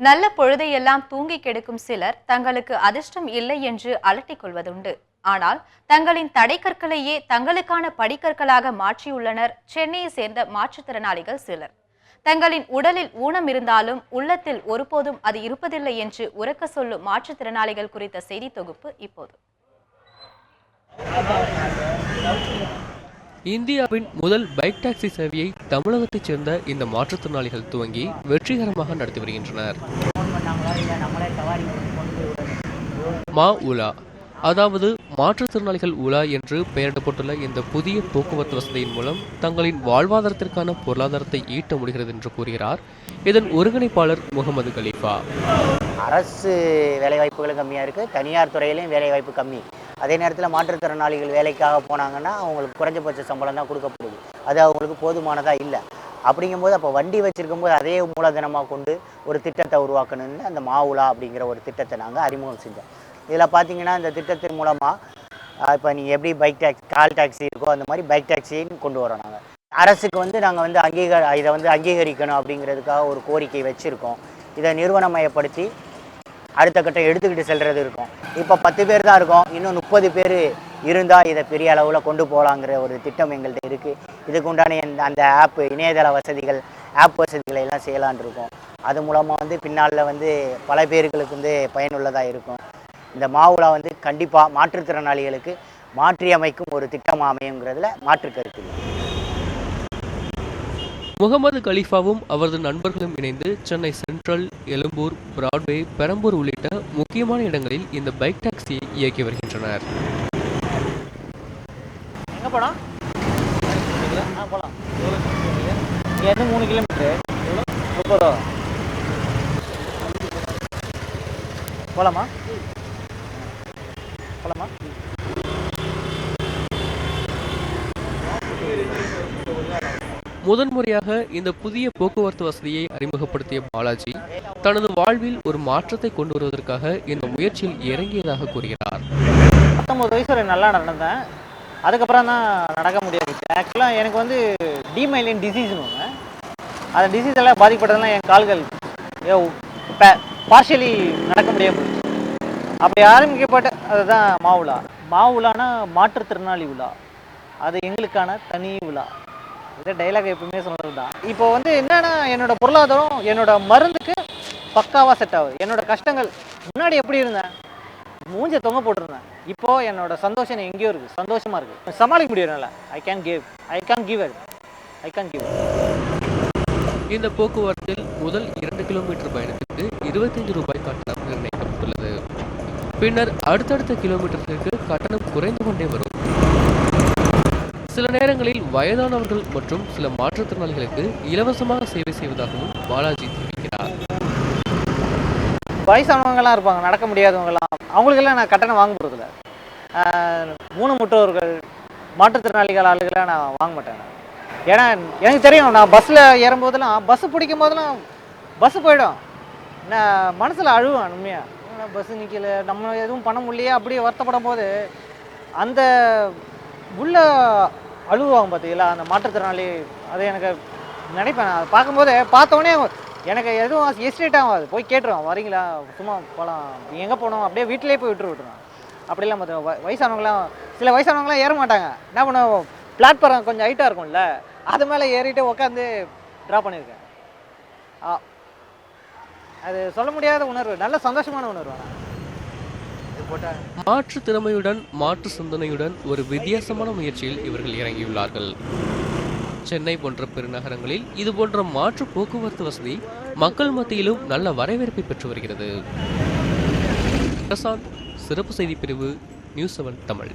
நல்ல பொழுதையெல்லாம் தூங்கி கெடுக்கும் சிலர் தங்களுக்கு அதிர்ஷ்டம் இல்லை என்று அலட்டிக் கொள்வதுண்டு. ஆனால் தங்களின் தடைக்கற்களையே தங்களுக்கான படிக்கற்களாக மாற்றியுள்ளனர் சென்னையை சேர்ந்த மாற்றுத்திறனாளிகள் சிலர். தங்களின் உடலில் ஊனம் இருந்தாலும் உள்ளத்தில் ஒருபோதும் அது இருப்பதில்லை என்று உரக்க சொல்லும் மாற்றுத்திறனாளிகள் குறித்த செய்தி தொகுப்பு இப்போது. இந்தியாவின் முதல் பைக் டாக்ஸி சேவையை தமிழகத்தைச் சேர்ந்த இந்த மாற்றுத்திறனாளிகள் துவங்கி வெற்றிகரமாக நடத்தி வருகின்றனர். மா உலா, அதாவது மாற்றுத்திறனாளிகள் உலா என்று பெயரிடப்பட்டுள்ள இந்த புதிய போக்குவரத்து வசதியின் மூலம் தங்களின் வாழ்வாதாரத்திற்கான பொருளாதாரத்தை ஈட்ட முடிகிறது என்று கூறுகிறார் இதன் ஒருங்கிணைப்பாளர் முகமது கலீஃபா. அரசு வேலைவாய்ப்புகளும் கம்மியாக இருக்குது, தனியார் துறையிலையும் வேலைவாய்ப்பு கம்மி. அதே நேரத்தில் மாற்றுத்திறனாளிகள் வேலைக்காக போனாங்கன்னா அவங்களுக்கு குறைஞ்சபட்ச சம்பளம் தான் கொடுக்கப்படுது. அது அவங்களுக்கு போதுமானதாக இல்லை. அப்படிங்கும்போது அப்போ வண்டி வச்சுருக்கும்போது அதே மூலதனமாக கொண்டு ஒரு திட்டத்தை உருவாக்கணும்னு அந்த மாவுலா அப்படிங்கிற ஒரு திட்டத்தை நாங்கள் அறிமுகம் செஞ்சோம். இதில் பார்த்தீங்கன்னா இந்த திட்டத்தின் மூலமாக இப்போ நீங்கள் எப்படி பைக் டாக்ஸி கால் டாக்ஸி இருக்கோ அந்த மாதிரி பைக் டாக்ஸின்னு கொண்டு வரோம். நாங்கள் அரசுக்கு நாங்கள் இதை அங்கீகரிக்கணும் அப்படிங்கிறதுக்காக ஒரு கோரிக்கை வச்சுருக்கோம். இதை நிறுவனமயப்படுத்தி அடுத்த கட்டம் எடுத்துக்கிட்டு செல்வது இருக்கும். இப்போ 10 பேர் தான் இருக்கோம், இன்னும் 30 பேர் இருந்தால் இதை பெரிய அளவில் கொண்டு போகலாங்கிற ஒரு திட்டம் எங்கள்கிட்ட இருக்குது. இதுக்கு உண்டான அந்த இணையதள வசதிகள் வசதிகளை எல்லாம் செய்யலான் இருக்கோம். அது மூலமாக பின்னால் பல பேர்களுக்கு பயனுள்ளதாக இருக்கும். இந்த மாவுலா கண்டிப்பாக மாற்றுத்திறனாளிகளுக்கு மாற்றி அமைக்கும் ஒரு திட்டமாக அமையுங்கிறதுல மாற்று கருத்து. முகமது கலீஃபாவும் அவரது நண்பர்களும் இணைந்து சென்னை சென்ட்ரல், எழும்பூர், பிராட்வே, பெரம்பூர் உள்ளிட்ட முக்கியமான இடங்களில் இந்த பைக் டாக்ஸியை இயக்கி வருகின்றனர். எங்கே போகலாம்? போகலாம். 3 கிலோமீட்டர் 30 ரூபா. போகலாமா? போகலாமா? முதன்முறையாக இந்த புதிய போக்குவரத்து வசதியை அறிமுகப்படுத்திய பாலாஜி தனது வாழ்வில் ஒரு மாற்றத்தை கொண்டு வருவதற்காக இந்த முயற்சியில் இறங்கியதாக கூறுகிறார். 19 வயசு ஒரு நல்லா நடந்தேன். அதுக்கப்புறம் தான் நடக்க முடியாது. ஆக்சுவலாக எனக்கு டிமைலின் டிசீஸ்னு ஒன்று. அந்த டிசீஸ் எல்லாம் பாதிக்கப்பட்டதெல்லாம் என் கால்கள் பார்ஷியலி நடக்க முடியாமல் போச்சு. அப்படி ஆரம்பிக்கப்பட்ட அதுதான் மாவுலா. மாவுலானா மாற்றுத்திறனாளி விழா, அது எங்களுக்கான தனி விழா. இதை டைலாக் எப்பவுமே சொன்னது தான். இப்போ என்னன்னா என்னோட பொருளாதாரம் என்னோட மருந்துக்கு பக்காவாக செட் ஆகுது. என்னோட கஷ்டங்கள் முன்னாடி எப்படி இருந்தேன், மூஞ்ச தொங்க போட்டிருந்தேன். இப்போ என்னோட சந்தோஷம் எங்கேயோ இருக்குது, சந்தோஷமா இருக்குது, சமாளிக்க முடியறனால ஐ கேன் கிவ். இந்த போக்குவரத்தில் முதல் 2 கிலோமீட்டர் பயணத்திற்கு 25 ரூபாய் கட்டணம் நிர்ணயிக்கப்பட்டுள்ளது. பின்னர் அடுத்தடுத்த கிலோமீட்டருக்கு கட்டணம் குறைந்து கொண்டே வரும். சில நேரங்களில் வயதானவர்கள் மற்றும் சில மாற்றுத்திறனாளிகளுக்கு இலவசமாக சேவை செய்வதாகவும் பாலாஜி தெரிவிக்கிறார். வயசானவங்கலாம் இருப்பாங்க, நடக்க முடியாதவங்கலாம், அவங்களுக்கெல்லாம் நான் கட்டணம் வாங்க போகிறதில்ல. ஊனமுற்றோர்கள், மாற்றுத்திறனாளிகள் ஆளுகளை நான் வாங்க மாட்டேன். ஏன்னா எனக்கு தெரியும், நான் பஸ்ஸில் ஏறும்போதெல்லாம் பஸ்ஸு பிடிக்கும் போதெல்லாம் பஸ்ஸு போயிடும். நான் மனசில் அழுவேன். உண்மையாக பஸ்ஸு நிற்கல, நம்ம எதுவும் பண்ண முடியலையே அப்படியே வருத்தப்படும் போது அந்த உள்ள அழுவாங்க பார்த்தீங்களா அந்த மாற்றுத்திறனாளி. அதை எனக்கு நினைப்பேன். அதை பார்க்கும்போது பார்த்தோன்னே எனக்கு எதுவும் எஸ்டேட் ஆகாது. போய் கேட்டுருவோம், வரீங்களா, சும்மா போகலாம், எங்கே போனோம், அப்படியே வீட்டிலே போய் விட்டுருவோம். அப்படிலாம் பார்த்தோம். வயசானவங்களாம் சில வயசானவங்களாம் ஏற மாட்டாங்க. என்ன பண்ணுவோம், பிளாட்ஃபார்ம் கொஞ்சம் ஹைட்டாக இருக்கும்ல, அது மேலே ஏறிட்டு உட்காந்து ட்ரா பண்ணியிருக்கேன். அது சொல்ல முடியாத உணர்வு, நல்ல சந்தோஷமான உணர்வு. மாற்று திறமையுடன் மாற்று சிந்தனையுடன் ஒரு வித்தியாசமான முயற்சியில் இவர்கள் இறங்கியுள்ளார்கள். சென்னை போன்ற பெருநகரங்களில் இது போன்ற மாற்று போக்குவரத்து வசதி மக்கள் மத்தியிலும் நல்ல வரவேற்பை பெற்று வருகிறது. பிரசாந்த், சிறப்பு செய்தி பிரிவு, நியூஸ் 7 தமிழ்.